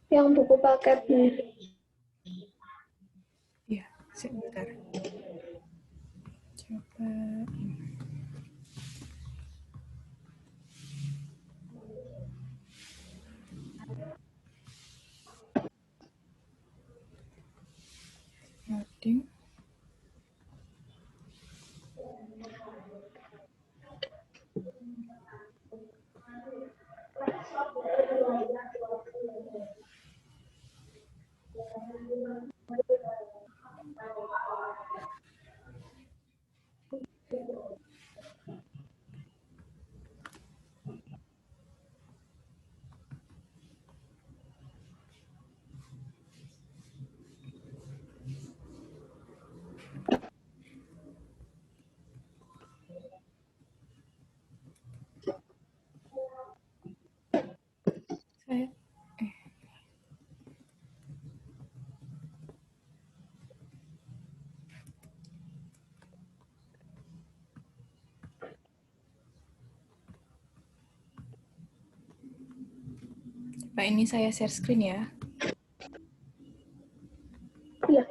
Yang buku paketnya. Ya, sebentar. Coba loading. Saya Pak, ini saya share screen ya. Iya.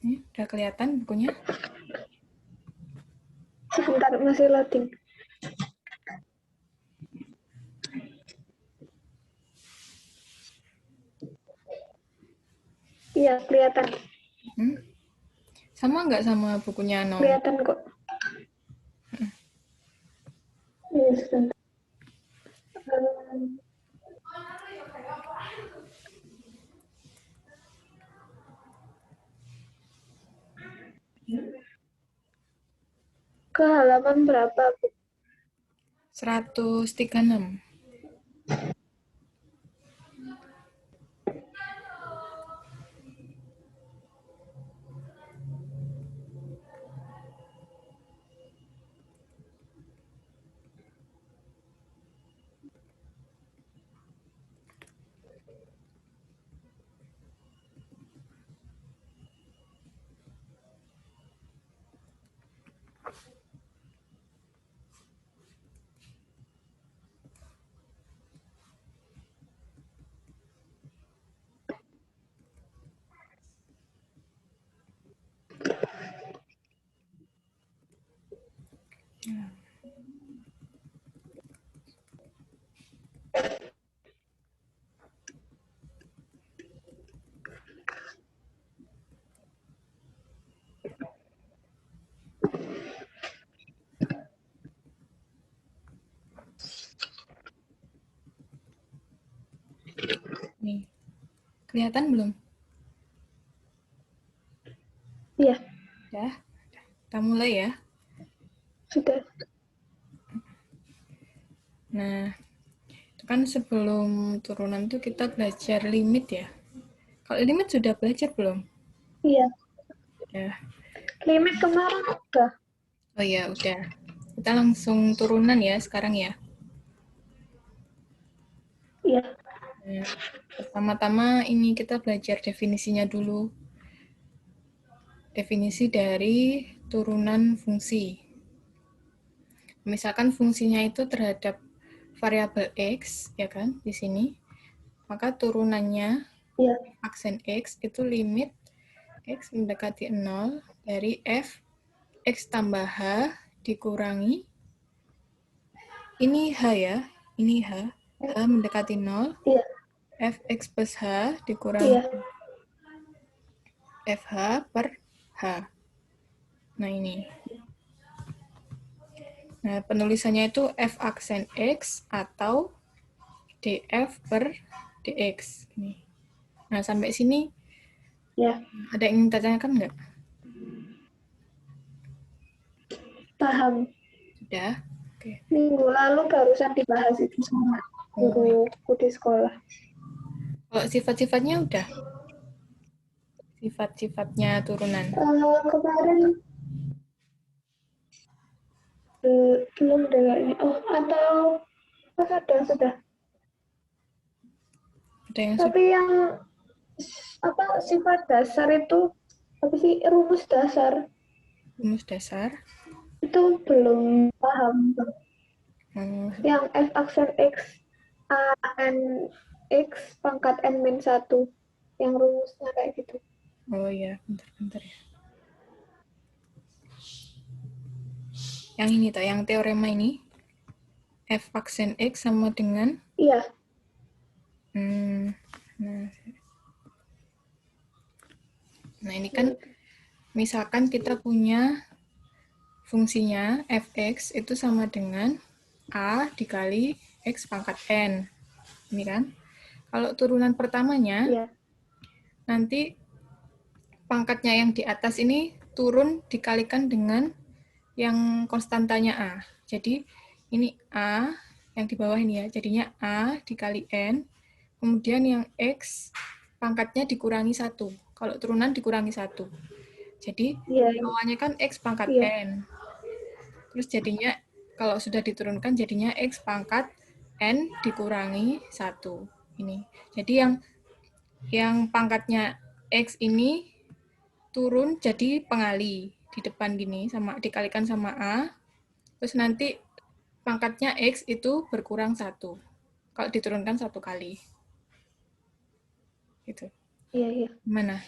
Ini udah kelihatan bukunya? Sebentar, masih loading. Iya, kelihatan. Sama nggak sama bukunya Nom? Kelihatan kok. Iya, sebentar. Ke halaman berapa, Bu? 136. Nih, kelihatan belum? Iya, Udah. Kita mulai ya. sudah. Nah, itu kan sebelum turunan tuh kita belajar limit ya. Kalau limit sudah belajar belum? Iya. Ya. Limit kemarin udah. Oh ya, udah. Kita langsung turunan ya sekarang ya. Iya. Nah, pertama-tama ini kita belajar definisinya dulu. Definisi dari turunan fungsi. Misalkan fungsinya itu terhadap variabel x, ya kan, di sini. Maka turunannya Iya. aksen x itu limit x mendekati 0 dari f x tambah h dikurangi ini h ya, ini h mendekati 0 Iya. fx plus h dikurangi Iya. fh per h. Nah ini. Nah penulisannya itu f aksen x atau df per dx. Nih. Nah sampai sini Ya, ada yang ingin ditanyakan nggak? paham. Sudah? Oke. Minggu lalu barusan dibahas itu sama guruku di sekolah. Kalau sifat-sifatnya udah? Sifat-sifatnya turunan? Kemarin belum dengar ini. Oh, atau sudah. Ada yang sudah? Tapi yang apa sifat dasar itu Apa sih rumus dasar? Rumus dasar. Itu belum paham. Oh, Yang f aksen x a n x pangkat n min 1. Yang rumusnya kayak gitu. oh ya, bentar-bentar ya. Yang ini toh, yang teorema ini. F aksen X sama dengan Iya, nah, ini kan misalkan kita punya fungsinya fx itu sama dengan a dikali x pangkat n. Ini kan. Kalau turunan pertamanya, iya. nanti pangkatnya yang di atas ini turun dikalikan dengan yang konstantanya a. Jadi ini a, yang di bawah ini ya, jadinya a dikali n, kemudian yang x pangkatnya dikurangi 1. Kalau turunan dikurangi 1. Jadi Iya, awalnya kan x pangkat iya. n. Terus jadinya kalau sudah diturunkan jadinya x pangkat n dikurangi 1. Ini. Jadi yang pangkatnya x ini turun jadi pengali di depan gini sama dikalikan sama a. Terus nanti pangkatnya x itu berkurang 1. Kalau diturunkan 1 kali. Gitu. Iya, iya. Mana?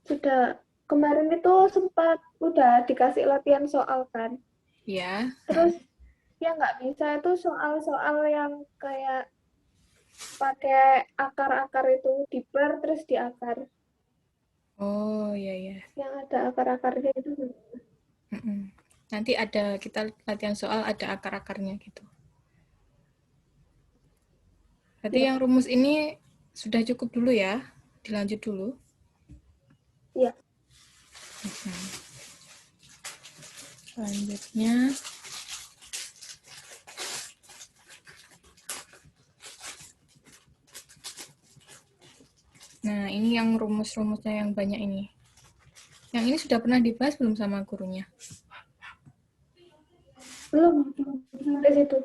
Sudah kemarin itu sempat udah dikasih latihan soal kan. Ya. Terus ya nggak bisa itu soal-soal yang kayak pakai akar-akar itu di bar terus di akar. Oh, iya ya. Yang ada akar-akarnya itu. Nanti ada kita latihan soal ada akar-akarnya gitu. Berarti Ya, yang rumus ini sudah cukup dulu ya. Dilanjut dulu. ya. Selanjutnya nah, ini yang rumus-rumusnya yang banyak ini. Yang ini sudah pernah dibahas belum sama gurunya? Belum sampai situ.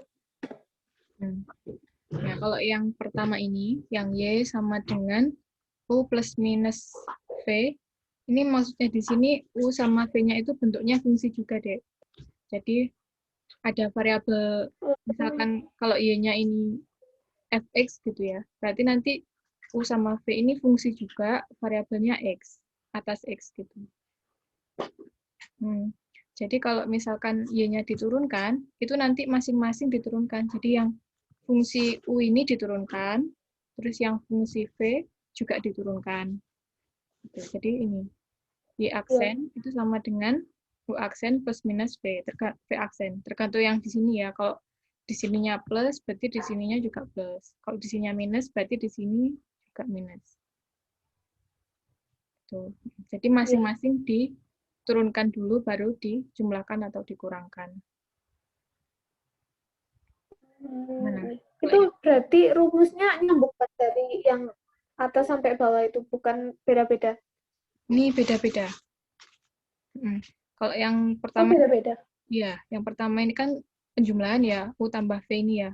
Nah, kalau yang pertama ini, yang Y sama dengan U plus minus V, ini maksudnya di sini U sama V-nya itu bentuknya fungsi juga, Dek. Jadi, ada variabel, misalkan kalau Y-nya ini fx gitu ya, berarti nanti U sama V ini fungsi juga, variabelnya X, atas X gitu. Jadi kalau misalkan Y-nya diturunkan, itu nanti masing-masing diturunkan. Jadi yang fungsi U ini diturunkan, terus yang fungsi V juga diturunkan. Jadi ini, Y Ya. aksen itu sama dengan U aksen plus minus V, V aksen. Tergantung yang di sini ya. Kalau di sininya plus, berarti di sininya juga plus. Kalau di sininya minus, berarti di sini juga minus. Tuh. Jadi Ya. masing-masing diturunkan dulu, baru dijumlahkan atau dikurangkan. Mana? Itu berarti rumusnya nyambung dari yang atas sampai bawah itu, bukan beda-beda. Ini beda-beda. Kalau yang Oh, pertama, beda-beda. ya, yang pertama ini kan penjumlahan ya, U tambah V ini ya.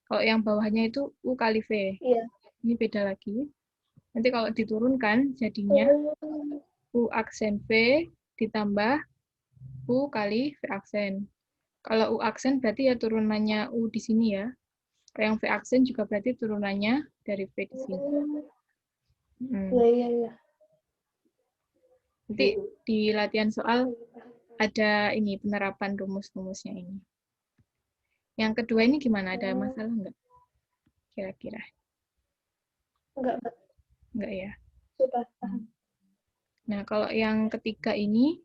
Kalau yang bawahnya itu U kali V. Iya. Ini beda lagi. Nanti kalau diturunkan, jadinya Oh, U aksen V ditambah U kali V aksen. Kalau U aksen berarti ya turunannya U di sini ya. Kalau yang V aksen juga berarti turunannya dari V di sini. iya, iya, iya. Nanti di latihan soal ada ini penerapan rumus-rumusnya ini. Yang kedua ini gimana? Ada masalah nggak? Kira-kira? Enggak, Nggak ya? sudah paham. Nah, kalau yang ketiga ini,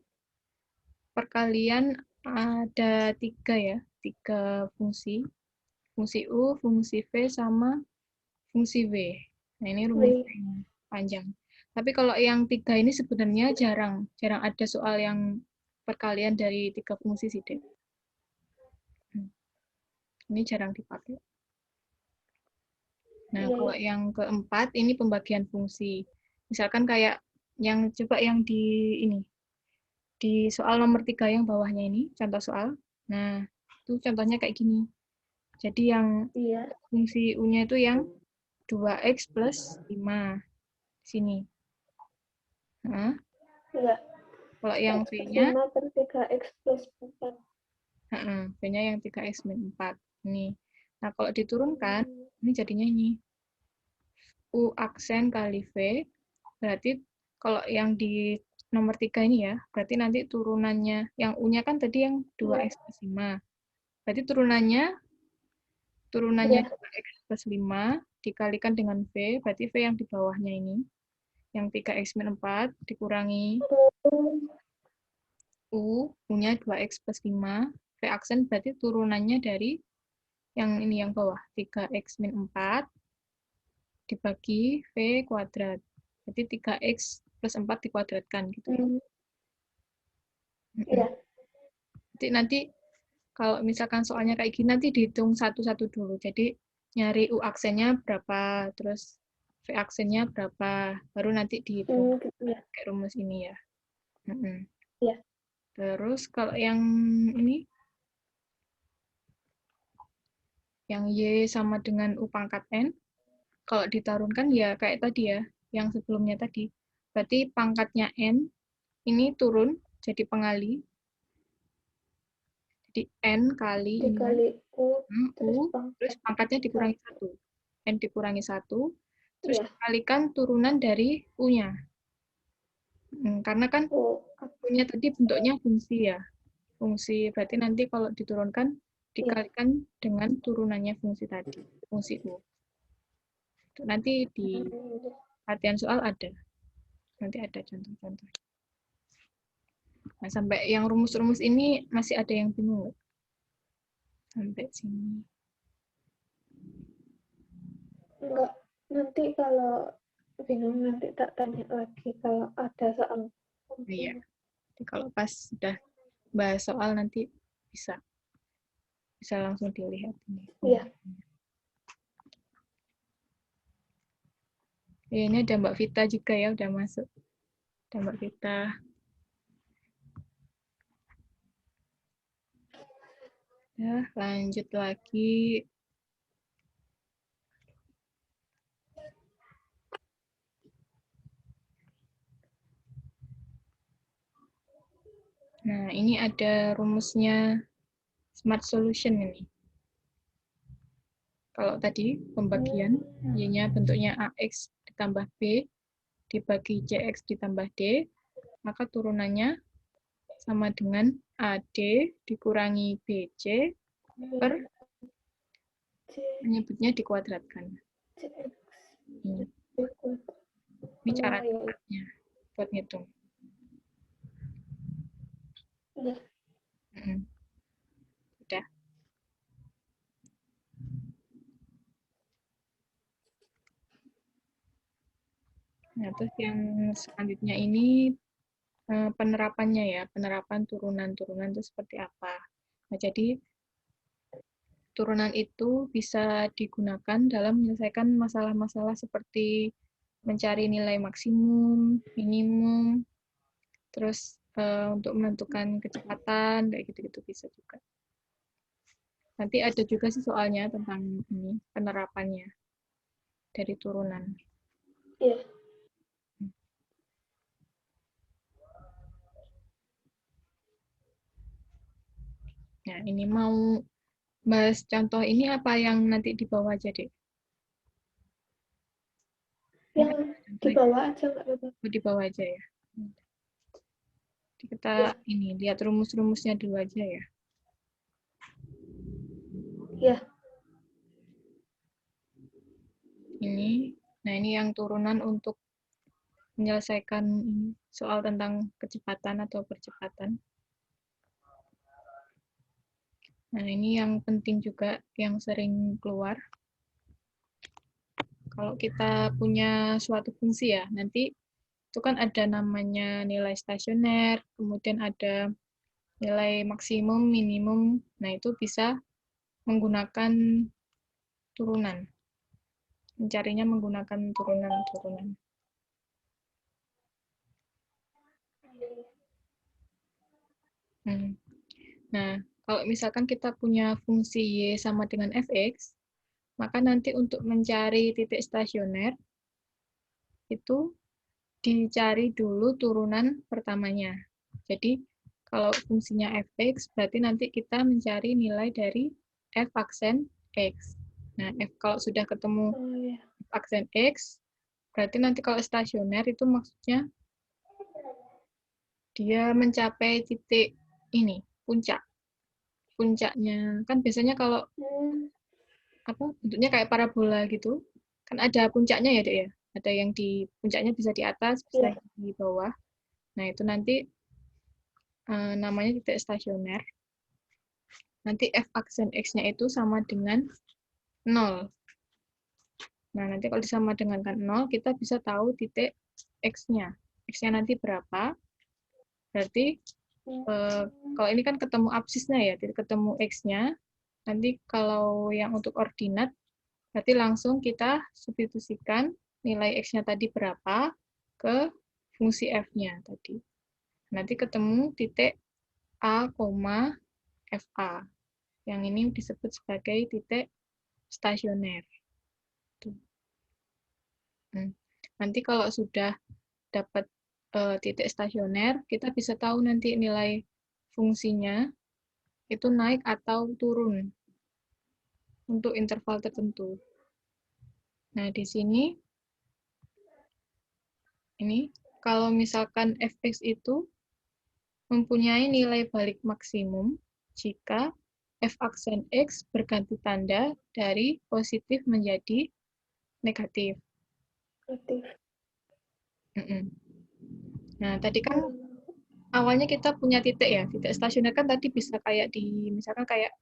perkalian ada 3 ya, 3 fungsi. Fungsi U, fungsi V, sama fungsi W. Nah, ini rumusnya ini panjang. Tapi kalau yang 3 ini sebenarnya jarang ada soal yang perkalian dari 3 fungsi sih, Dek. Ini jarang dipakai. Nah, Iya, kalau iya. yang keempat, ini pembagian fungsi. Misalkan kayak yang coba yang di ini, di soal nomor 3 yang bawahnya ini, contoh soal. Nah, itu contohnya kayak gini. Jadi yang Iya. fungsi U-nya itu yang 2x plus 5. Sini. Nah, Iya. kalau yang X plus V-nya, 5 per 3X plus 4. V-nya yang 3x min 4. Ini. Nah, kalau diturunkan, ini jadinya ini. U aksen kali V, berarti kalau yang di nomor 3 ini ya, berarti nanti turunannya, yang U-nya kan tadi yang 2x plus 5. Berarti turunannya Iya. 2x plus 5 dikalikan dengan V, berarti V yang di bawahnya ini, yang 3x min 4 dikurangi U-nya 2x plus 5, V aksen berarti turunannya dari yang ini yang bawah, 3x min 4 dibagi V kuadrat. Jadi 3x plus 4 dikuadratkan gitu ya. Iya. Jadi nanti kalau misalkan soalnya kayak gini, nanti dihitung satu-satu dulu. Jadi nyari U aksennya berapa, terus V aksennya berapa, baru nanti dihitung Gitu ya. kayak rumus ini ya. Iya. Terus kalau yang ini, yang Y sama dengan U pangkat N, kalau ditarunkan ya kayak tadi ya, yang sebelumnya tadi. Berarti pangkatnya N ini turun jadi pengali. Jadi N kali ini kan, Dikali U, terus U, terus pangkat pangkatnya dikurangi 1. 1. N dikurangi 1, terus Iya. dikalikan turunan dari U-nya. Karena kan U. U-nya tadi bentuknya fungsi ya. Fungsi, berarti nanti kalau diturunkan, Iya. dikalikan dengan turunannya fungsi tadi, fungsi U. Nanti di latihan soal ada. Nanti ada contoh-contoh. Nah, sampai yang rumus-rumus ini masih ada yang bingung nggak? Sampai sini. Enggak. Nanti kalau bingung nanti tak tanya lagi kalau ada soal. Iya. Jadi kalau pas sudah bahas soal nanti bisa langsung dilihat ini. Iya. Ya, ini ada Mbak Vita juga ya, udah masuk. Ada Mbak Vita. Ya, lanjut lagi. Nah, ini ada rumusnya Smart Solution ini. Kalau tadi pembagian, Y-nya bentuknya AX ditambah B, dibagi CX ditambah D, maka turunannya sama dengan AD dikurangi BC per menyebutnya dikuadratkan. Ini cara cepatnya buat ngitung. Udah. Nah, terus yang selanjutnya ini penerapannya ya, penerapan turunan-turunan itu seperti apa. Nah, jadi turunan itu bisa digunakan dalam menyelesaikan masalah-masalah seperti mencari nilai maksimum, minimum, terus untuk menentukan kecepatan, kayak gitu-gitu bisa juga. Nanti ada juga sih soalnya tentang ini, penerapannya dari turunan. Iya. Nah, ini mau bahas contoh ini apa yang nanti di bawah aja, Dek? Yang di bawah aja nggak apa-apa. Di bawah aja ya. Kita ini lihat rumus-rumusnya dulu aja ya. Iya. Ini, nah ini yang turunan untuk menyelesaikan soal tentang kecepatan atau percepatan. Nah, ini yang penting juga, yang sering keluar. Kalau kita punya suatu fungsi ya, nanti itu kan ada namanya nilai stasioner, kemudian ada nilai maksimum, minimum. Nah, itu bisa menggunakan turunan. Mencarinya menggunakan turunan-turunan. Nah, kalau misalkan kita punya fungsi Y sama dengan fx, maka nanti untuk mencari titik stasioner, itu dicari dulu turunan pertamanya. Jadi, kalau fungsinya fx, berarti nanti kita mencari nilai dari f aksen x. Nah, kalau sudah ketemu Oh, ya. f aksen x, berarti nanti kalau stasioner itu maksudnya dia mencapai titik ini, puncak. Puncaknya, kan biasanya kalau bentuknya kayak parabola gitu, kan ada puncaknya ya, Dek ya? Ada yang di puncaknya bisa di atas, bisa Ya. di bawah. Nah, itu nanti namanya titik stasioner. Nanti f aksen x-nya itu sama dengan 0. Nah, nanti kalau disama dengan 0, kita bisa tahu titik x-nya. X-nya nanti berapa? Berarti kalau ini kan ketemu absisnya ya, titik ketemu x-nya. Nanti kalau yang untuk ordinat, berarti langsung kita substitusikan nilai x-nya tadi berapa ke fungsi f-nya tadi. Nanti ketemu titik a, fa. Yang ini disebut sebagai titik stasioner. Nanti kalau sudah dapat titik stasioner, kita bisa tahu nanti nilai fungsinya itu naik atau turun untuk interval tertentu. Nah, di sini, ini kalau misalkan fx itu mempunyai nilai balik maksimum jika f aksen x berganti tanda dari positif menjadi negatif. Nah, tadi kan awalnya kita punya titik ya, titik stasioner kan tadi bisa kayak di, misalkan kayak,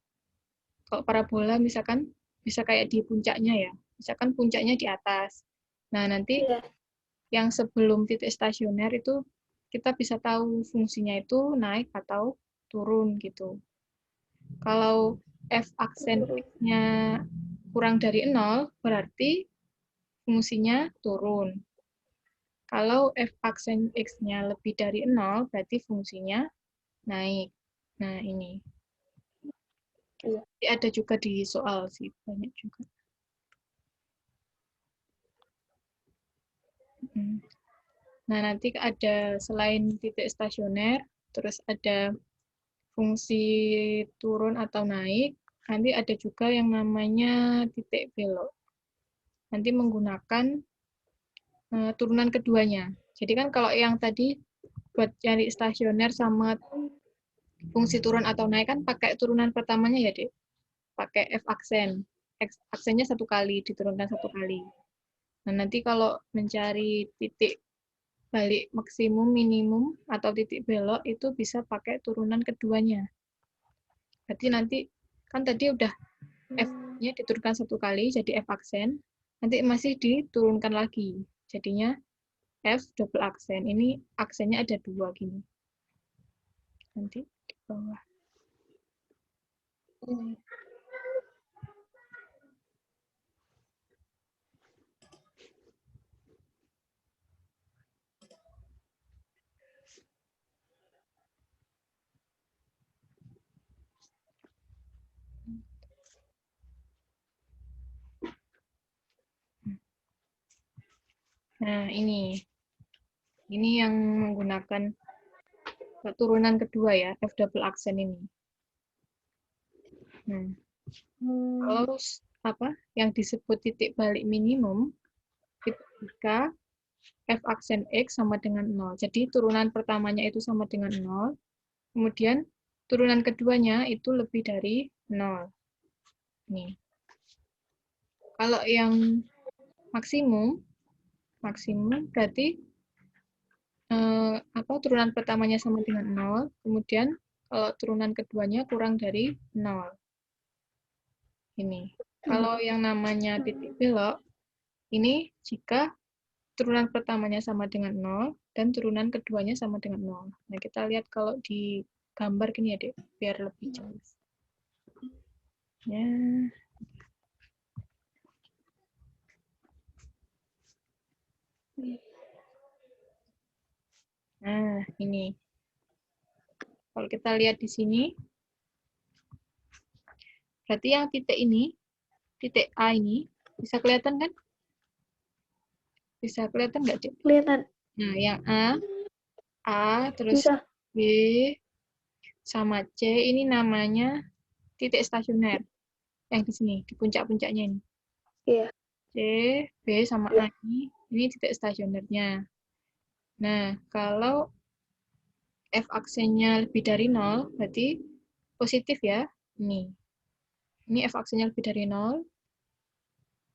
kalau parabola misalkan bisa kayak di puncaknya ya, misalkan puncaknya di atas. Nah, nanti Ya. yang sebelum titik stasioner itu kita bisa tahu fungsinya itu naik atau turun gitu. Kalau f aksen x-nya kurang dari 0, berarti fungsinya turun. Kalau f aksen x-nya lebih dari 0, berarti fungsinya naik. Nah, ini. Iya. Ada juga di soal sih, banyak juga. Nah, nanti ada selain titik stasioner, terus ada fungsi turun atau naik, nanti ada juga yang namanya titik belok. Nanti menggunakan turunan keduanya. Jadi kan kalau yang tadi buat cari stasioner sama fungsi turun atau naik kan pakai turunan pertamanya ya, Dek. Pakai F aksen. X aksennya satu kali, diturunkan satu kali. Nah, nanti kalau mencari titik balik maksimum, minimum, atau titik belok itu bisa pakai turunan keduanya. Berarti nanti, kan tadi udah F-nya diturunkan satu kali, jadi F aksen. Nanti masih diturunkan lagi. Jadinya F double aksen. Ini aksennya ada dua gini. Nanti di bawah. Nah, ini. Ini yang menggunakan turunan kedua ya, F double aksen ini. Nah, kalau apa yang disebut titik balik minimum, itu jika F aksen X sama dengan 0. Jadi turunan pertamanya itu sama dengan 0, kemudian turunan keduanya itu lebih dari 0. Nih. Kalau yang maksimum berarti turunan pertamanya sama dengan 0, kemudian kalau turunan keduanya kurang dari 0. Ini. Kalau yang namanya titik belok, ini jika turunan pertamanya sama dengan 0 dan turunan keduanya sama dengan 0. Nah, kita lihat kalau di gambar gini ya, Dek, biar lebih jelas. Ya. Nah, ini. Kalau kita lihat di sini, berarti yang titik ini titik A ini. Bisa kelihatan kan? Bisa kelihatan nggak, Dek? Kelihatan. Nah, yang A, terus Bisa. B, sama C, ini namanya titik stasioner. Yang di sini, di puncak-puncaknya ini. Iya. C, B, sama A ini titik stasionernya. Nah, kalau F-aksennya lebih dari 0, berarti positif ya. Ini F-aksennya lebih dari 0,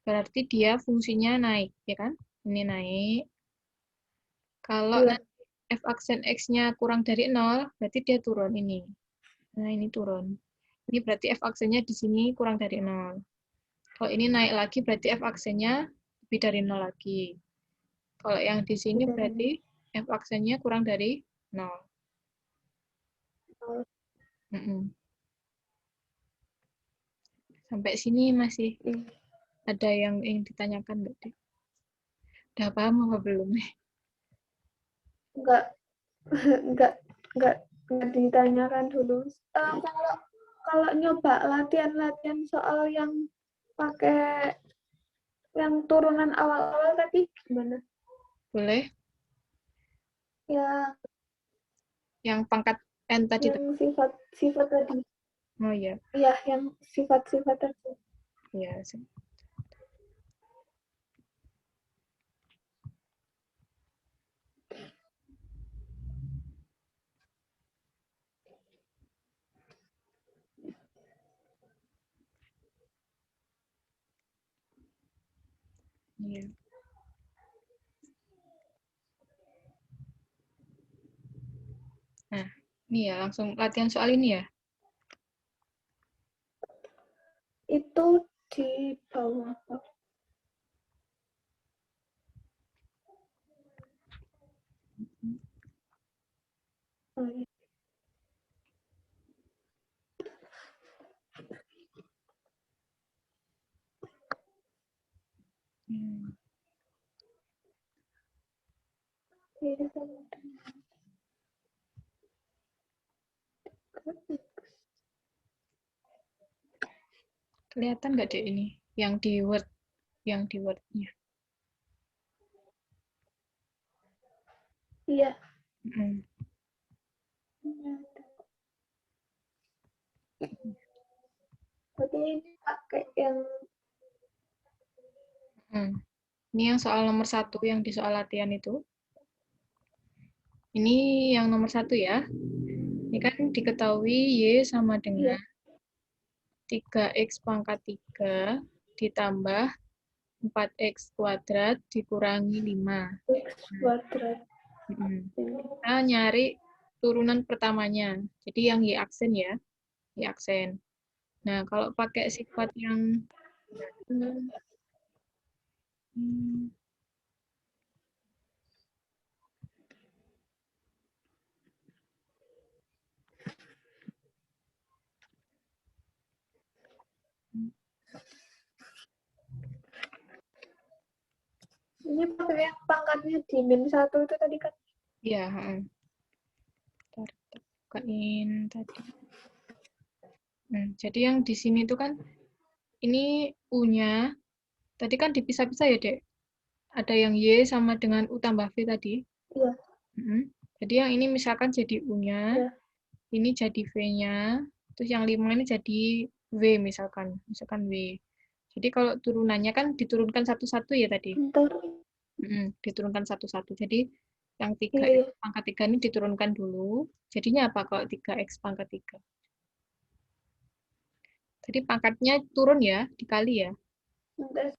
berarti dia fungsinya naik, ya kan? Ini naik. Kalau Iya. nanti F-aksen X-nya kurang dari 0, berarti dia turun ini. Nah, ini turun. Ini berarti F-aksennya di sini kurang dari 0. Kalau ini naik lagi, berarti F-aksennya lebih dari 0 lagi. Kalau yang di sini berarti F-aksennya kurang dari 0. Sampai sini masih ada yang ingin ditanyakan nggak, Dek? Udah paham apa belum nih? Enggak, enggak, enggak ditanyakan dulu. Kalau nyoba latihan-latihan soal yang pakai yang turunan awal-awal tadi gimana? Boleh? Ya, Yang pangkat N tadi. yang sifat-sifat tadi. Oh iya. Iya, yang sifat-sifat tadi. Ya, iya. Nah, ini ya, langsung latihan soal ini ya. Itu di bawah apa? Oh, iya. Hmm. Iya, sama dengan Kelihatan nggak, Dek, ini? Yang di Word. Yang di Word-nya. Iya. Hmm. Berarti ini pakai yang Hmm. Ini yang soal nomor 1, yang di soal latihan itu. Ini yang nomor 1 ya. Ini kan diketahui Y sama iya, dengan 3X pangkat 3 ditambah 4X kuadrat dikurangi 5. X kuadrat. Kita nyari turunan pertamanya. Jadi yang Y aksen ya. Y aksen. Nah, kalau pakai sifat yang Ini pakai yang pangkatnya di -1 itu tadi kan? ya, ntar bukain tadi. Jadi yang di sini tuh kan ini U-nya tadi kan dipisah-pisah ya, Dek. Ada yang Y sama dengan U tambah V tadi. Iya. Jadi yang ini misalkan jadi U-nya, Iya. ini jadi V-nya, terus yang 5 ini jadi W misalkan W. Jadi kalau turunannya kan diturunkan satu-satu ya tadi. Bentar. Diturunkan satu-satu. Jadi yang 3 Iya. pangkat 3 ini diturunkan dulu. Jadinya apa kalau 3X pangkat 3? Jadi pangkatnya turun ya, dikali ya. Bentar.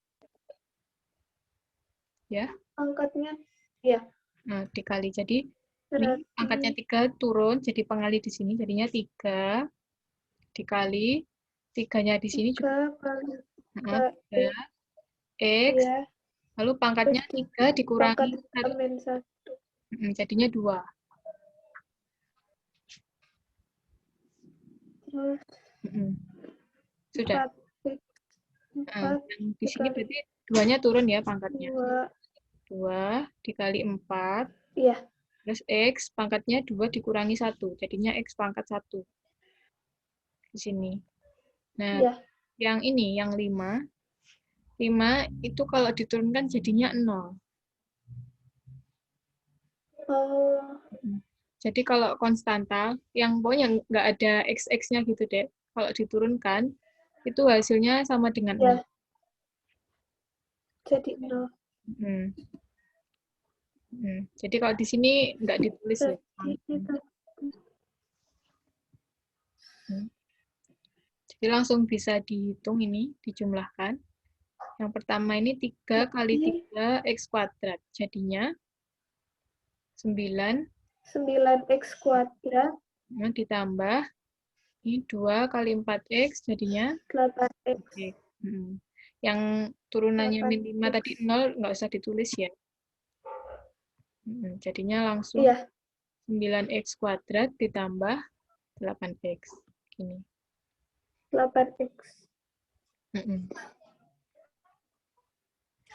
Ya. Angkatnya, ya. Nah, dikali. Jadi ini Berarti pangkatnya 3 turun, jadi pengali di sini. Jadinya 3 dikali 3-nya di sini juga 3 kali 3 X, X, ya. lalu Terus pangkatnya di 3 dikurangi pangkat 1. jadinya 2. Terus Sudah. 4 X, 4 Yang di sini dikali berarti 2-nya turun ya pangkatnya. 2. 2 dikali 4, Iya. terus X pangkatnya 2 dikurangi 1. Jadinya X pangkat 1. Di sini. Nah, Iya. yang ini, yang 5. 5 itu kalau diturunkan jadinya 0. Oh, Jadi kalau konstanta, yang pokoknya nggak ada x-nya gitu deh. Kalau diturunkan, itu hasilnya sama dengan 0. ya, jadi 0. Hmm. Jadi kalau di sini nggak ditulis ya. Berarti itu. Jadi langsung bisa dihitung ini, dijumlahkan. Yang pertama ini 3 kali Berarti 3 x kuadrat. Jadinya 9 9x kuadrat ditambah ini 2 kali 4x jadinya 8x. X. Yang turunannya min 5 8x. tadi 0 nggak usah ditulis ya. Jadinya langsung Iya, 9x kuadrat ditambah 8x. Gini. 8x. Mm-mm.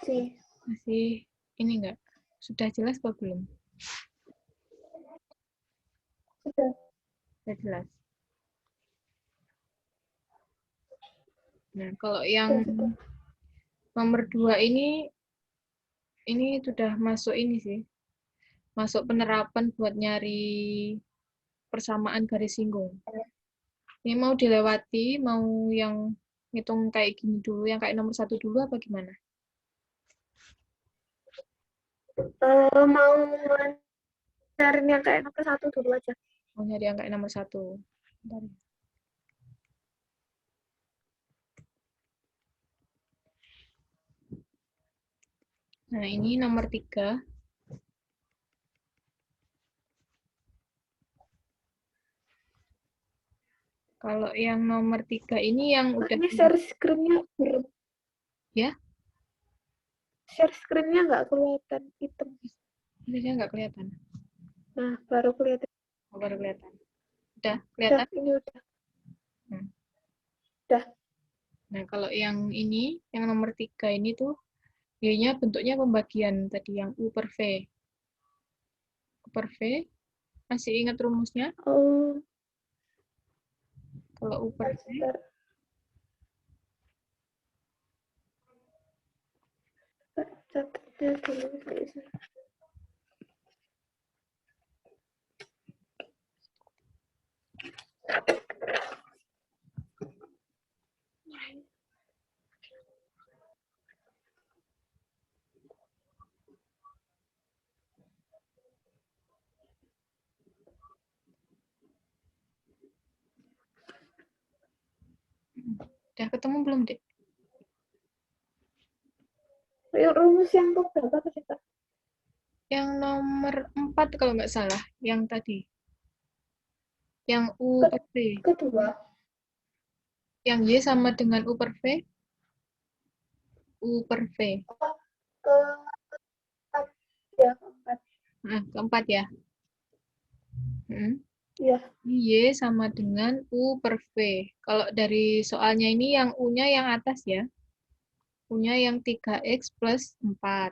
Sih. Masih ini enggak? Sudah jelas apa belum? Sudah. Sudah jelas. Nah, kalau yang Sudah. nomor 2 ini sudah masuk ini sih. Masuk penerapan buat nyari persamaan garis singgung. Ini mau dilewati, mau yang ngitung kayak gini dulu, yang kayak nomor 1 dulu apa gimana? Mau cari yang kayak nomor 1 dulu aja. Mau nyari yang kayak nomor 1. Bentar. Nah, ini nomor 3. Kalau yang nomor 3 ini yang udah Ini share screen-nya ya, share screen-nya nggak kelihatan hitam. biasanya nggak kelihatan. Nah, baru kelihatan. Oh, baru kelihatan. Udah Udah, kelihatan? ini udah. Hmm. Udah. Nah, kalau yang ini, yang nomor 3 ini tuh, Y-nya bentuknya pembagian tadi yang U per V. U per V, masih ingat rumusnya? Oh, Kalau U per V, sebentar. Catatnya dulu, guys. udah ketemu belum, Dek? Rumus yang keberapa sih, Kak? Yang nomor 4 kalau nggak salah, yang tadi. Yang U per V. Kedua. Yang Y sama dengan U per V, U per V. Keempat. Ya, keempat. Nah, keempat ya. Ya. Y sama dengan U per V. Kalau dari soalnya ini yang U-nya yang atas ya. U-nya yang 3X plus 4.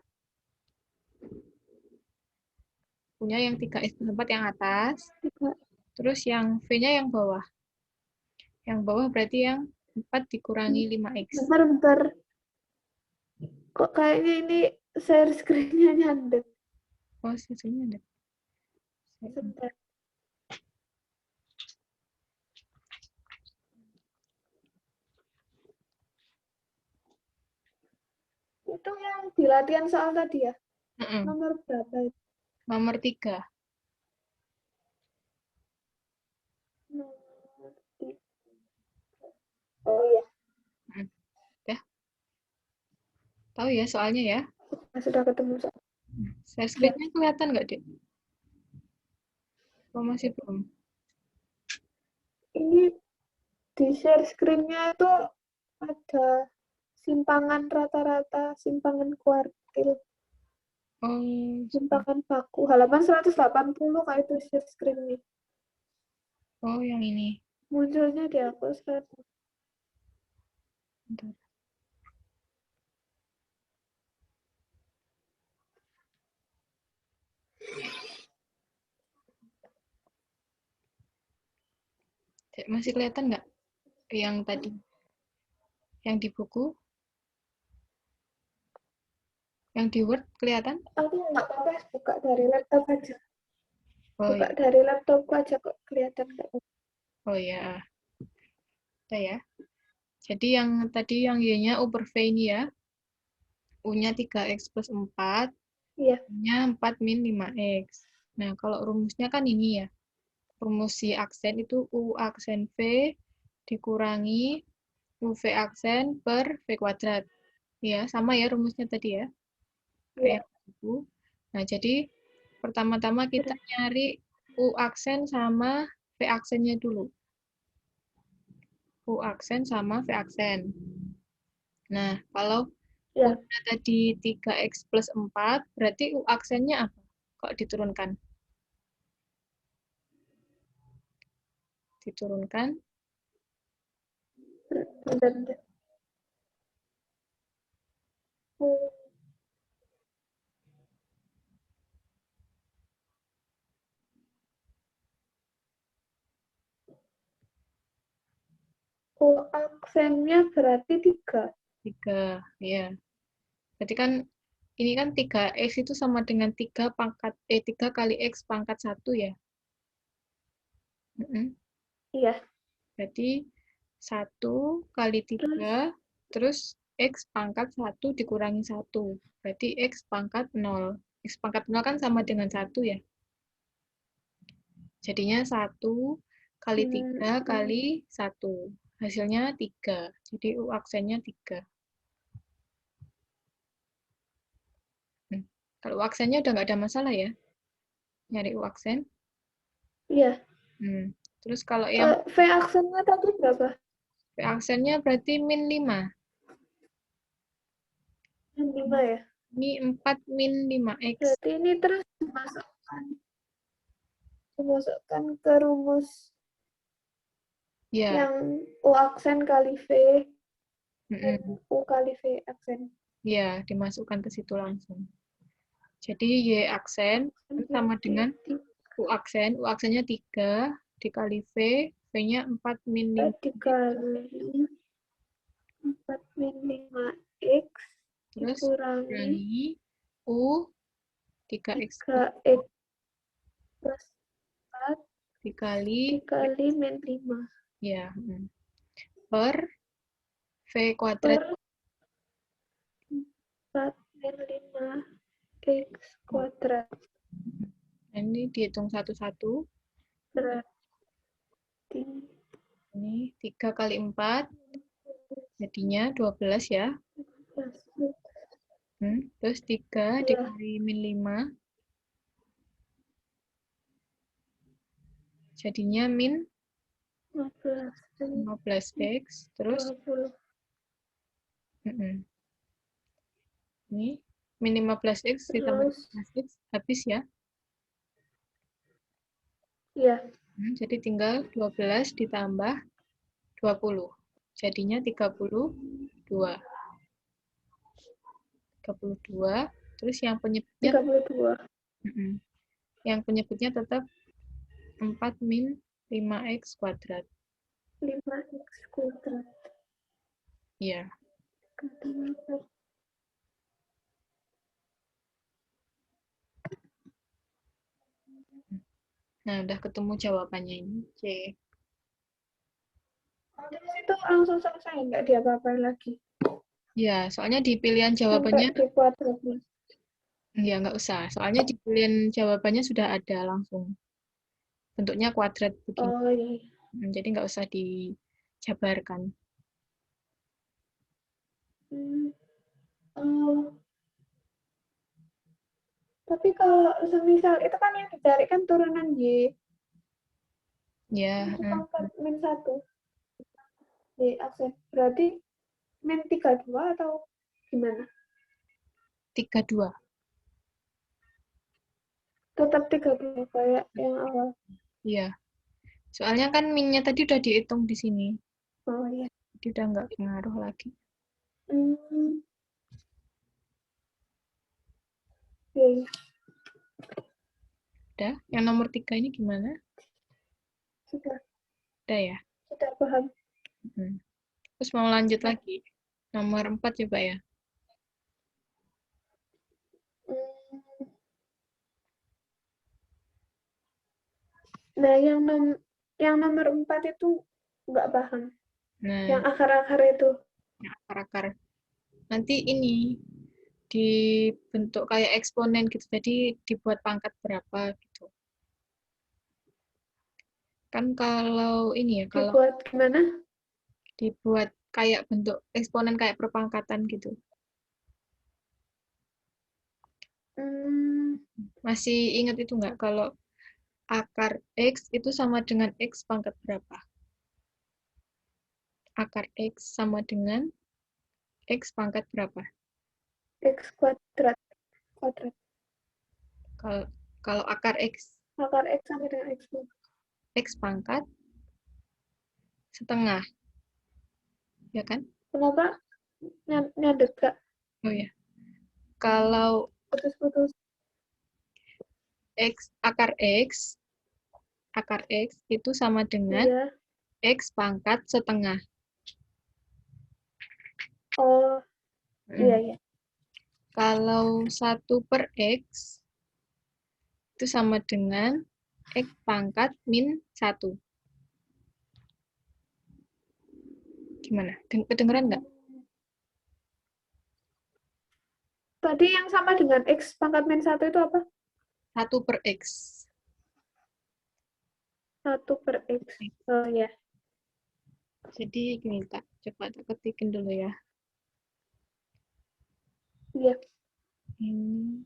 U-nya yang 3X plus 4 yang atas. Terus yang V-nya yang bawah. Yang bawah berarti yang 4 dikurangi 5X. Bentar. Kok kayaknya ini share screen-nya nyandek. Oh, sisinya ada. Sebentar. Itu yang di latihan soal tadi ya? Nomor berapa itu? Nomor 3. Nomor 3. Oh iya, Ya, tahu ya soalnya ya. sudah ketemu soal. Share Ya, screen-nya kelihatan nggak, Dek? Oh, masih belum? ini di share screen-nya itu ada simpangan rata-rata, simpangan kuartil, Oh, simpangan baku. Halaman 180 kayak itu share screen-nya. oh yang ini. Munculnya di aku sekarang. Bentar. Dek, masih kelihatan nggak yang tadi? Yang di buku? Yang di Word kelihatan? Aku nggak apa-apa buka dari laptop aja. Oh Buka ya, dari laptopku aja kok kelihatan nggak apa-apa. oh ya, ada ya. Jadi yang tadi yang Y-nya U per V ini ya, U-nya 3X plus 4, Iya, U-nya 4 min 5X. Nah, kalau rumusnya kan ini ya. Rumus si aksen itu U aksen V dikurangi UV aksen per V kuadrat. Ya, sama ya rumusnya tadi ya. iya. Kayak itu. Nah, jadi pertama-tama kita nyari U aksen sama V aksennya dulu. U aksen sama V aksen. Nah, kalau Ya, U-nya tadi 3X plus 4, berarti U aksennya apa? Kok diturunkan? Diturunkan. bentar, bentar. U, U aksennya berarti 3. 3, ya. Berarti kan ini kan 3X itu sama dengan 3 pangkat 3 kali X pangkat 1 ya. Mm-mm. Iya. Berarti 1 kali Terus 3 terus X pangkat 1 dikurangi 1. Berarti X pangkat 0. X pangkat 0 kan sama dengan 1 ya. Jadinya 1 kali 3 kali 1. Hasilnya 3. Jadi U aksennya 3. Kalau U aksennya udah nggak ada masalah ya. Nyari U aksen. iya. Terus kalau yang V aksennya tadi berapa? V aksennya berarti min 5. Yang 5 ya. Ini 4 min 5X. Berarti ini terus dimasukkan ke rumus Ya, yang U aksen kali V dan mm-mm. U kali V aksen. Ya, dimasukkan ke situ langsung. Jadi Y aksen sama dengan Berarti U aksen. U aksennya 3 dikali V. V-nya 4 min 5. dikali 4 min 5X Terus dikurangi kurangi U 3X plus 3X plus 4 dikali dikali min 5 ya per V kuadrat. per 4 min 5X kuadrat. Nah, ini dihitung satu-satu. Berarti Ini 3 kali 4 jadinya 12 ya. Terus 3 ya dikali min 5 jadinya min 15 15X. Terus 20. ini min 15X ditambah Terus 15X habis ya. ya Jadi tinggal 12 ditambah 20. Jadinya 32. 32. Terus yang penyebutnya 32 yang penyebutnya tetap 4 min 5X kuadrat. 5X kuadrat. Iya. Nah, udah ketemu jawabannya ini. C. Terus itu langsung selesai, nggak diapa-apain lagi. Ya, soalnya di pilihan Sampai jawabannya, dibuat terus. ya nggak usah. Soalnya di pilihan jawabannya sudah ada langsung. Bentuknya kuadrat begini. Oh iya. Jadi nggak usah dijabarkan. Hmm. Oh. Tapi kalau semisal itu kan yang dicari kan turunan Y. Ya, Itu pangkat min 1. Y aksen. Berarti min 32 atau gimana? 32. Tetap 32 kayak yang awal. Iya. Soalnya kan minnya tadi udah dihitung di sini. Oh iya. Jadi udah nggak pengaruh lagi. Hmm. Iya, iya. Udah, yang nomor 3 ini gimana? Sudah, Udah ya? sudah paham. Terus mau lanjut Ya. lagi. Nomor 4 coba ya. Hmm. Nah, yang nomor 4 itu nggak paham. Yang Nah, akar-akar itu. akar-akar. Nanti ini dibentuk kayak eksponen gitu. Jadi dibuat pangkat berapa gitu. Kan kalau ini ya, kalau Dibuat gimana? dibuat kayak bentuk eksponen kayak perpangkatan gitu. Hmm, Masih ingat itu nggak kalau akar X itu sama dengan X pangkat berapa? Akar X sama dengan X pangkat berapa? X kuadrat. Kuadrat. Kalau kalau akar Akar X sama dengan X. X pangkat setengah, ya kan? Kenapa nyadet, Kak? Oh ya. Kalau Putus-putus. akar X itu sama dengan Iya. X pangkat setengah. Oh, iya, Hmm. iya. Kalau 1/X itu sama dengan X pangkat min 1. Gimana? Kedengeran nggak? Tadi yang sama dengan X pangkat min 1 itu apa? 1/X. 1/X. Oh, ya. Jadi gini, coba tak ketikin dulu ya. Iya. Ini.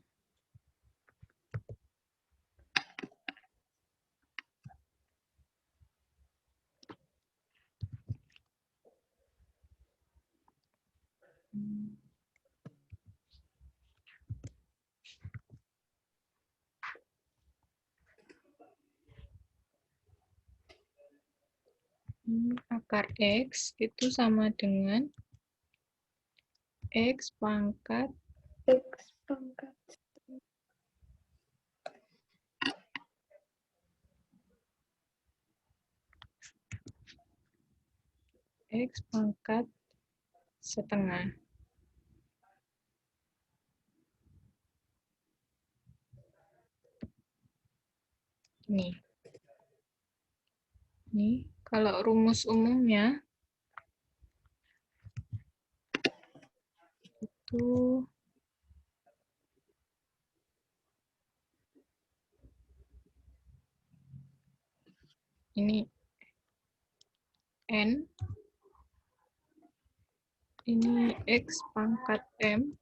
Akar X itu sama dengan X pangkat X pangkat. X pangkat setengah. Nih. Nih, kalau rumus umumnya itu ini N, ini X pangkat M.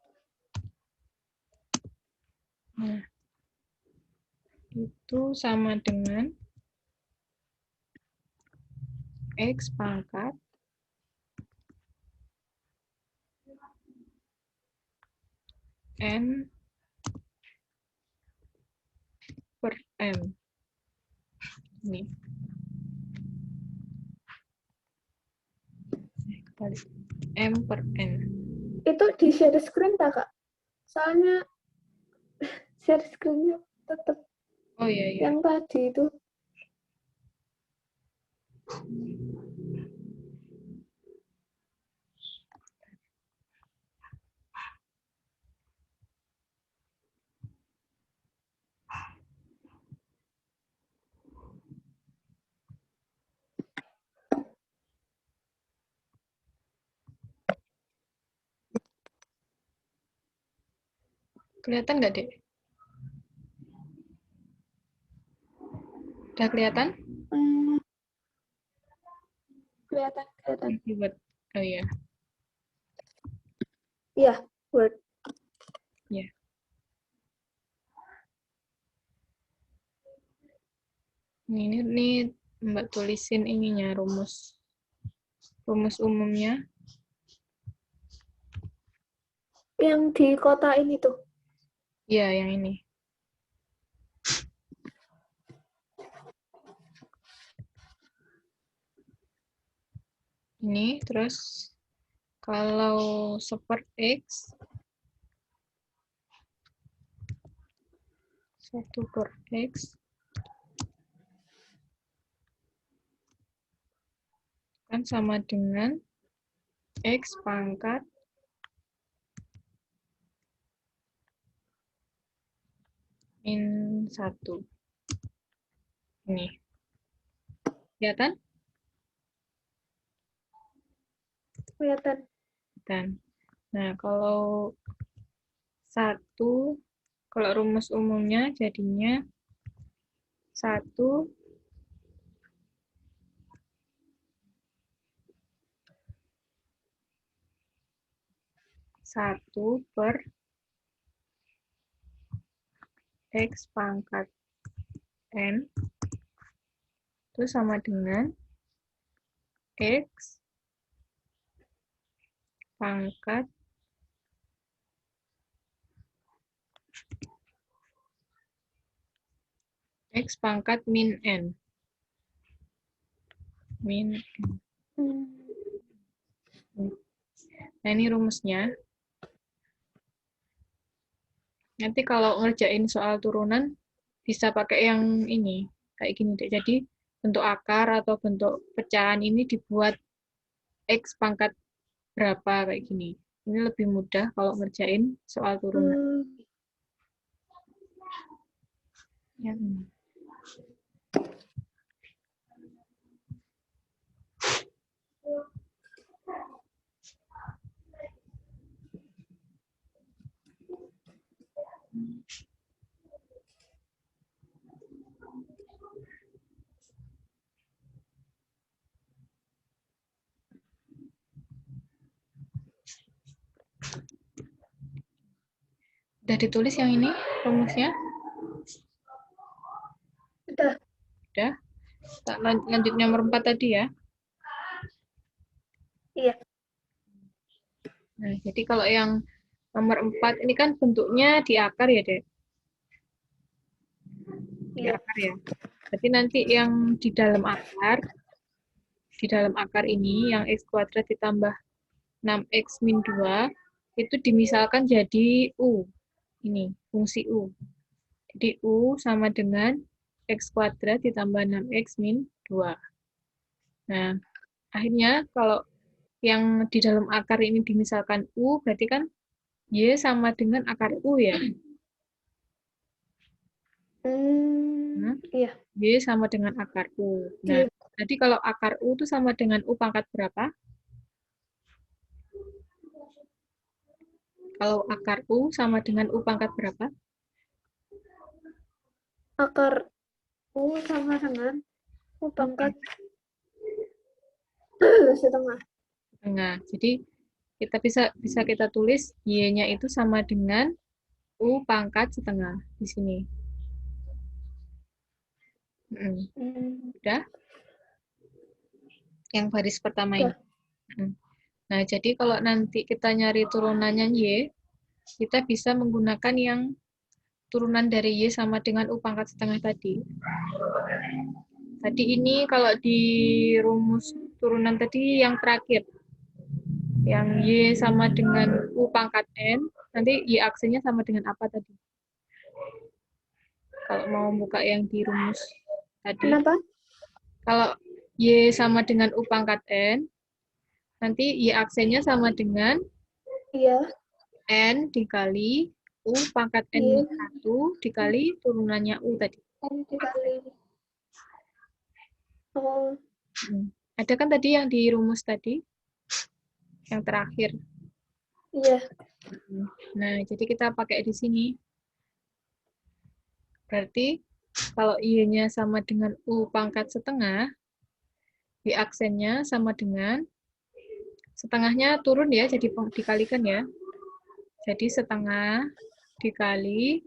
Nah, itu sama dengan X pangkat N per M. Ini. Kali M per N. Itu di share screen tak, Kak? Soalnya share screen-nya tetap Oh iya, iya. yang tadi itu. Kelihatan nggak, Dek? Udah kelihatan? Hmm, kelihatan, kelihatan. Oh iya. Iya, Word. Ya. Ini Mbak tulisin ininya rumus umumnya. Yang di kota ini tuh. Iya, yang ini. Ini terus kalau 1/X 1/X kan sama dengan X pangkat min 1. Ini. Kelihatan? Kelihatan. Nah, kalau 1, kalau rumus umumnya jadinya 1 per X pangkat N itu sama dengan X pangkat X pangkat min N. Min N. Nah, ini rumusnya. Nanti kalau ngerjain soal turunan, bisa pakai yang ini. Kayak gini deh. Jadi, bentuk akar atau bentuk pecahan ini dibuat X pangkat berapa, kayak gini. Ini lebih mudah kalau ngerjain soal turunan. Ya. Udah ditulis yang ini rumusnya? Udah. Udah. Lanjut nomor 4 tadi ya. Iya. Nah, jadi kalau yang nomor 4 ini kan bentuknya di akar ya, Dek? Di Iya. akar ya. Berarti nanti yang di dalam akar ini yang X kuadrat ditambah 6X min 2 itu dimisalkan jadi U. Ini, fungsi U. Jadi U sama dengan X kuadrat ditambah 6X min 2. Nah, akhirnya kalau yang di dalam akar ini dimisalkan U, berarti kan Y sama dengan akar U ya. Iya. Y sama dengan akar U. Nah, jadi kalau akar U itu sama dengan U pangkat berapa? Kalau akar U sama dengan U pangkat berapa? Akar U sama dengan U pangkat setengah. Nah, jadi kita bisa kita tulis Y-nya itu sama dengan U pangkat setengah di sini. Udah? Yang baris pertama ini. Nah, jadi kalau nanti kita nyari turunannya Y, kita bisa menggunakan yang turunan dari Y sama dengan U pangkat setengah tadi. Tadi ini kalau di rumus turunan tadi yang terakhir. Yang Y sama dengan U pangkat N, nanti Y aksennya sama dengan apa tadi? Kalau mau buka yang di rumus tadi. Kenapa? Kalau Y sama dengan U pangkat N, nanti Y aksennya sama dengan N dikali U pangkat N 1 dikali turunannya U tadi. N dikali. Oh. Ada kan tadi yang di rumus tadi? Yang terakhir. Iya. Nah, jadi kita pakai di sini. Berarti kalau Y-nya sama dengan U pangkat setengah, Y aksennya sama dengan setengahnya turun ya, jadi dikalikan ya. Jadi setengah dikali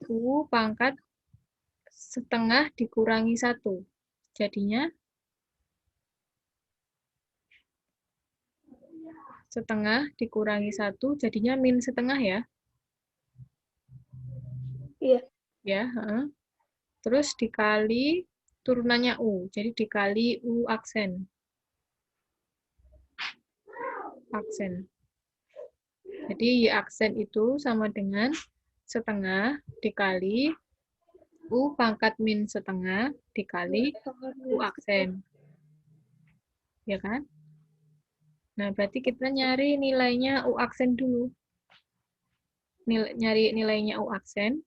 U pangkat setengah dikurangi 1. Jadinya setengah dikurangi 1, jadinya min setengah ya. Iya. Ya, terus dikali turunannya U, jadi dikali U aksen. Jadi Y aksen itu sama dengan setengah dikali U pangkat min setengah dikali U aksen. Ya kan? Nah, berarti kita nyari nilainya U aksen dulu. Nyari nilainya U aksen.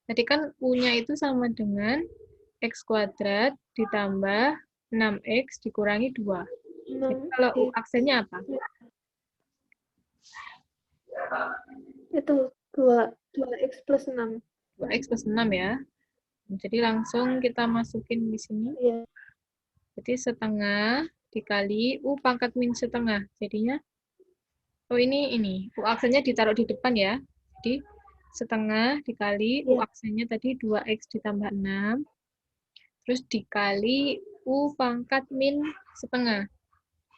Tadi kan U-nya itu sama dengan X kuadrat ditambah 6X dikurangi 2. Jadi kalau U aksennya apa? Itu 2x plus 6. 2X plus 6 ya. Jadi langsung kita masukin di sini. Iya. Jadi setengah dikali U pangkat min setengah. Jadinya, oh ini. U aksennya ditaruh di depan ya. Jadi setengah dikali U aksennya tadi 2X ditambah 6. Terus dikali U pangkat min setengah.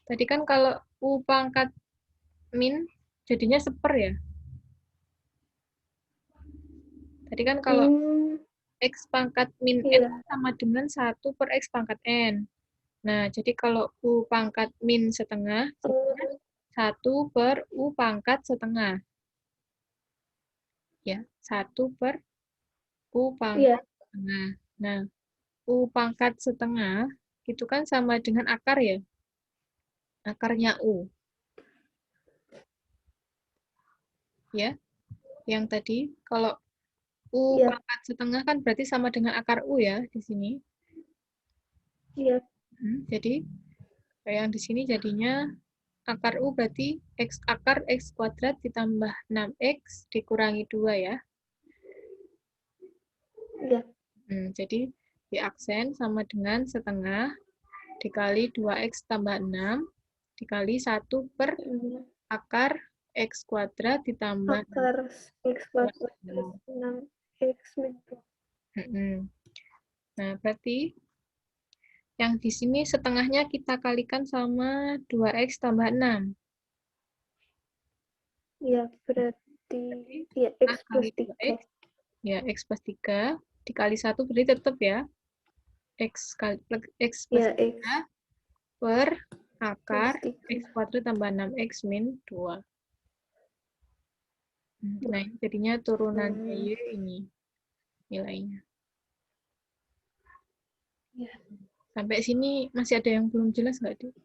Tadi kan kalau U pangkat min jadinya seper ya. Tadi kan kalau X pangkat min N sama dengan 1 per X pangkat N. Nah, jadi kalau U pangkat min setengah, jadinya 1 per U pangkat setengah. Ya, 1 per U pangkat setengah. Nah, U pangkat setengah itu kan sama dengan akar ya. Akarnya U. Ya, yang tadi kalau U pangkat setengah kan berarti sama dengan akar U ya di sini. Iya. Jadi yang di sini jadinya akar U berarti akar X kuadrat ditambah 6X dikurangi 2 ya. Iya. Jadi di aksen sama dengan setengah dikali 2X tambah 6 dikali 1 per akar X kuadrat ditambah akar X kuadrat plus 6X min 2. Nah, berarti yang di sini setengahnya kita kalikan sama 2X tambah 6. Iya, berarti ya X plus 3. Ya, X plus 3 dikali 1 berarti tetap ya. X plus 3 per akar X kuadrat tambah 6X min 2. Nah, ini jadinya turunannya Y ini nilainya. Ya. Sampai sini masih ada yang belum jelas nggak, Dik?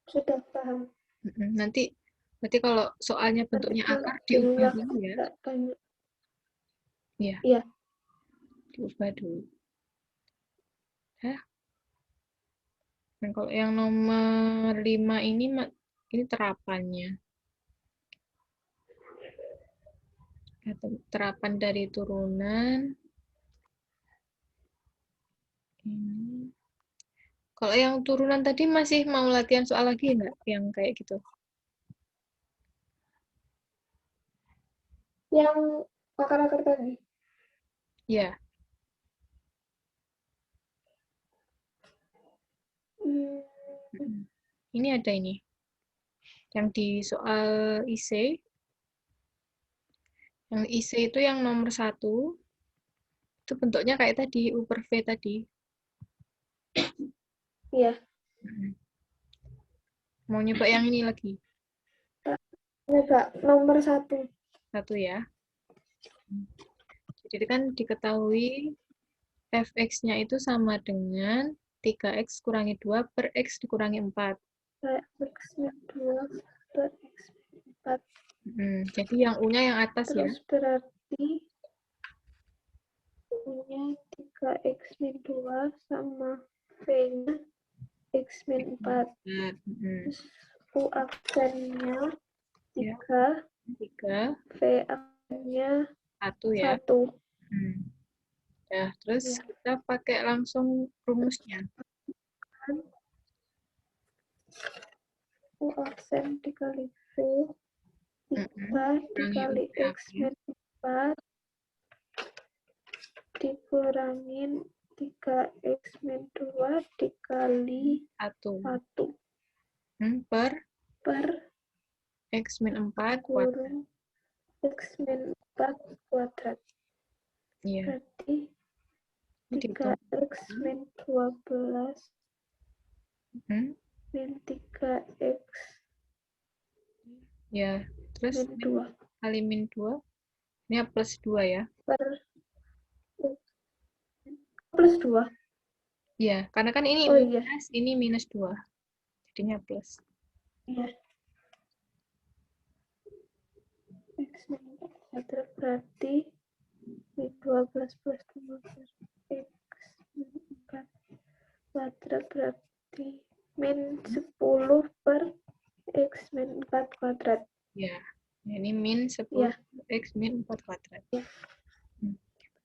Sudah paham. Nanti berarti kalau soalnya bentuknya akar diubah dulu ya. Iya. Iya. Diubah dulu. Nah, kalau yang nomor 5 ini terapannya. Terapan dari turunan. Ini. Kalau yang turunan tadi masih mau latihan soal lagi nggak? Yang kayak gitu? Yang akar-akar tadi? Ya. Ini ada ini. Yang di soal IC. Yang IC itu yang nomor 1. Itu bentuknya kayak tadi, U per V tadi. Iya. Mau nyoba yang ini lagi? Nyoba nomor 1. 1 ya. Jadi kan diketahui fx-nya itu sama dengan 3x kurangi 2 per x dikurangi 4. X min 2 per x min 4. Jadi yang U-nya yang atas. Terus ya. Terus berarti U-nya 3x min 2 sama V-nya x min 4. Terus U aksennya 3. 3. V aksennya 1 ya. 1. Ya, terus kita pakai langsung rumusnya. U aksen dikali V 3 dikali X min 4 dikurangin 3X min 2 dikali 1. Per X min 4 kurung X min 4 kuadrat. Iya. Berarti 3X min 12 min 3X ya, terus min 2 kali min 2 ini plus 2 ya. Plus 2. Iya, karena kan ini minus, ini minus 2. Jadinya plus. Iya. X min 4. kuadrat berarti min 12 plus 15 X min 4 kuadrat berarti min 10 per X min 4 kuadrat. Ya, ini min 10 Ya. X min 4 kuadrat. Ya.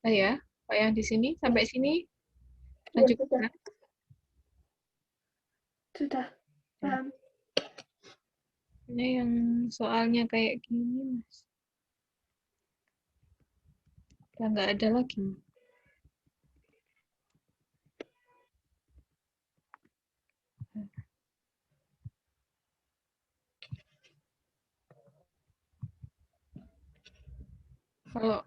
Nah ya, Pak yang di sini, sampai sini Ya, lanjut. sudah. Sudah, paham. Ini yang soalnya kayak gini, Mas. Udah nggak ada lagi. Kalau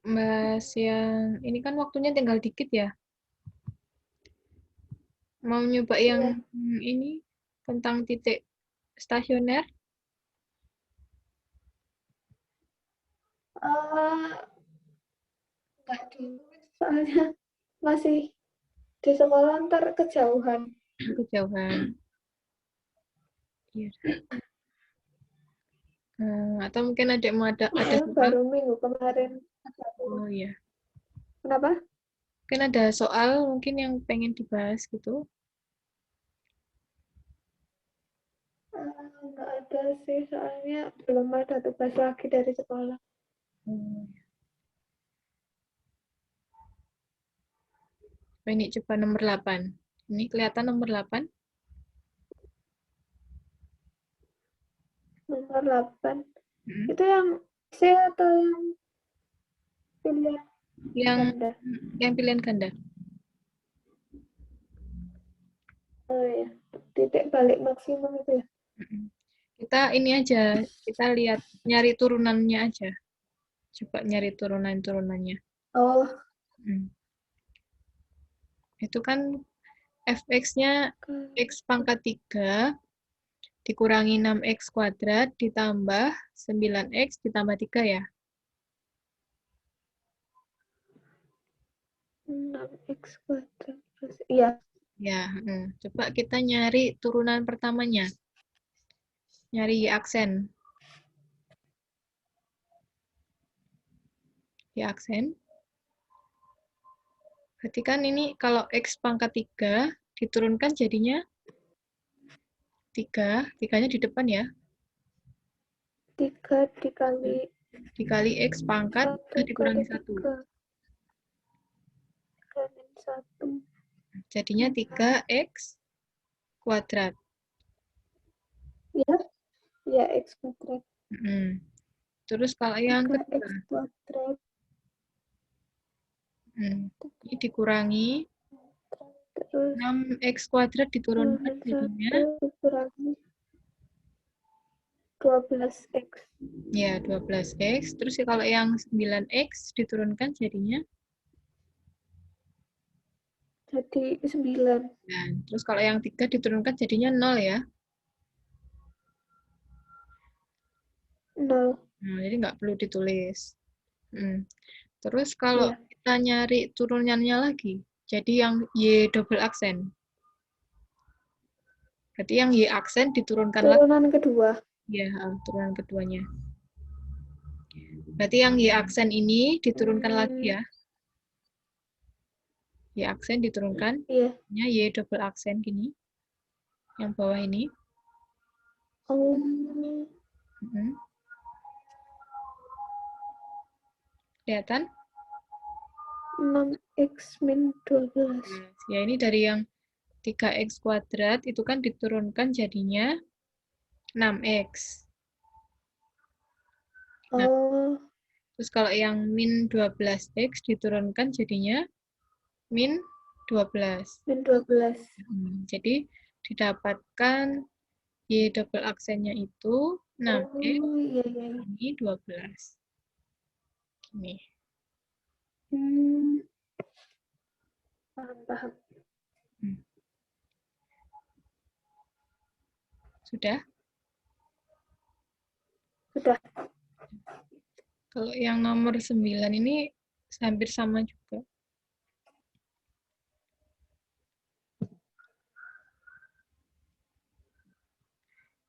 Mas yang ini kan waktunya tinggal dikit ya. Mau nyoba yang ini tentang titik stasioner? Enggak dulu, soalnya masih di sekolah ntar kejauhan. Kejauhan. Iya. Atau mungkin ada mau ada soal? Baru minggu kemarin. Oh iya. Kenapa? Mungkin ada soal mungkin yang pengen dibahas gitu. Enggak ada sih, soalnya belum ada tugas lagi dari sekolah. Ini coba nomor 8. Ini kelihatan nomor 8. Nomor 8. Itu yang C atau yang pilihan ganda? Yang pilihan ganda. Oh ya, titik balik maksimum itu ya. Kita ini aja, kita lihat nyari turunannya aja. Coba nyari turunannya. Oh. Itu kan fx-nya x pangkat 3 dikurangi 6x kuadrat ditambah 9x ditambah 3 ya. 6x kuadrat. Iya. Ya, coba kita nyari turunan pertamanya. Nyari y aksen. Y aksen. Berarti kan ini kalau x pangkat 3 diturunkan jadinya 3. 3-nya di depan ya. 3 dikali x pangkat 3 dikurangi 1. 1. Jadinya 3x kuadrat. Ya, ya x kuadrat. Terus kalau yang x kuadrat. Ini dikurangi Terus 6x kuadrat diturunkan jadinya dikurangi 12x. Ya, 12x. Terus kalau yang 9x diturunkan jadinya jadi 9. Nah, terus kalau yang 3 diturunkan jadinya 0 ya. 0. Nah, jadi nggak perlu ditulis. Terus kalau kita nyari turunannya lagi, jadi yang y double aksen. Berarti yang y aksen diturunkan lagi. Turunan kedua. Ya, turunan keduanya. Berarti yang y aksen ini diturunkan lagi ya. Y aksen diturunkan. Iya. Y double aksen gini. Yang bawah ini. Oh. Kelihatan? 6x min 12. Ya, ini dari yang 3x kuadrat itu kan diturunkan jadinya 6x. Nah, terus kalau yang min 12x diturunkan jadinya min 12. Min 12. Jadi didapatkan y double aksennya itu 6x, ini 12. Gini. Paham. Sudah? Sudah. Kalau yang nomor 9 ini hampir sama juga.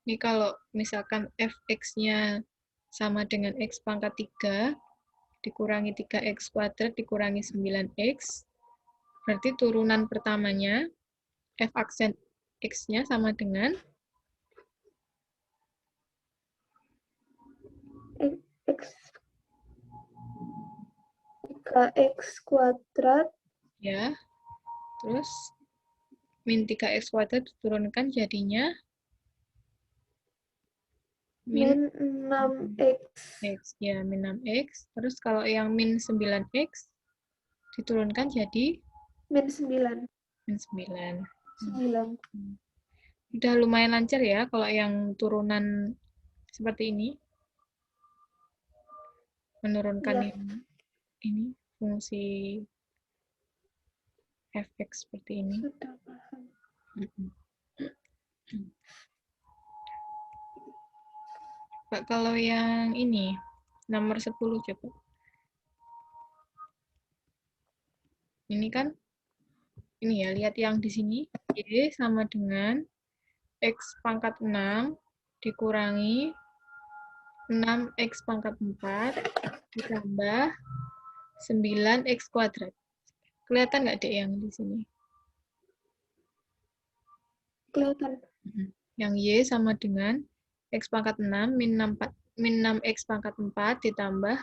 Ini kalau misalkan fx-nya sama dengan X pangkat 3 dikurangi 3X kuadrat dikurangi 9X. Berarti turunan pertamanya, F aksen X-nya sama dengan X 3X kuadrat. ya. Terus min 3X kuadrat diturunkan jadinya min 6X. X. Ya, min 6X. Terus kalau yang min 9X diturunkan jadi Min 9. min 9. 9. Udah lumayan lancar ya kalau yang turunan seperti ini. Menurunkan Iya. yang ini, fungsi fx seperti ini. Sudah paham. Pak, kalau yang ini, nomor 10 coba. Ini kan, ini ya, lihat yang di sini. Y sama dengan X pangkat 6 dikurangi 6X pangkat 4 ditambah 9X kuadrat. Kelihatan nggak, Dek, yang di sini? Kelihatan. Yang Y sama dengan X pangkat 6 min 6X pangkat 4 ditambah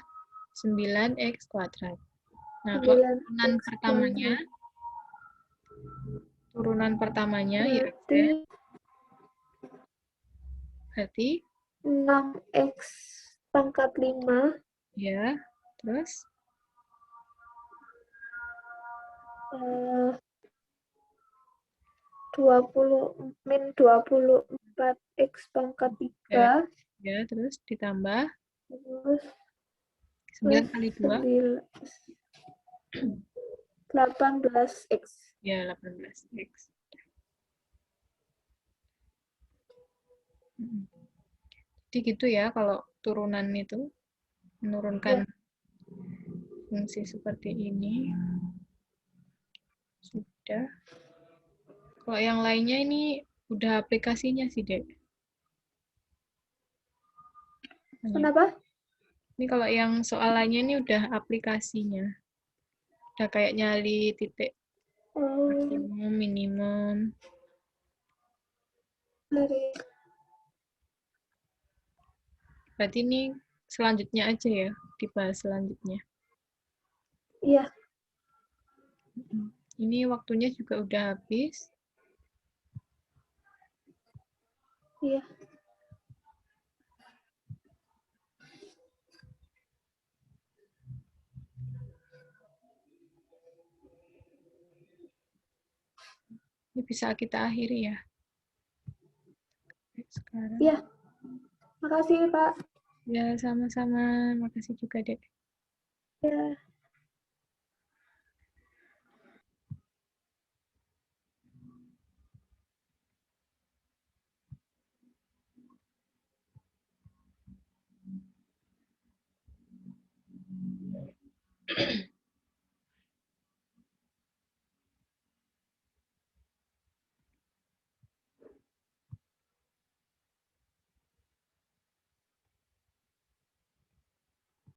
9X kuadrat. Nah, kalau turunan pertamanya berarti 6X pangkat 5. Ya, terus? Min 24X pangkat 3. Ya, terus ditambah? Terus 9 kali 2? 18X. Ya, 18X. Jadi gitu ya, kalau turunan itu menurunkan fungsi seperti ini. Sudah. Kalau yang lainnya ini udah aplikasinya sih, Dek. Kenapa? Ini kalau yang soal lainnya ini udah aplikasinya. Udah kayak nyali titik maksimum, minimum. Berarti ini selanjutnya aja ya, dibahas selanjutnya. Iya. Ini waktunya juga udah habis. Iya. Ini bisa kita akhiri ya. Sekarang. Iya. Makasih, Kak. Ya, sama-sama. Makasih juga, Dek. Ya.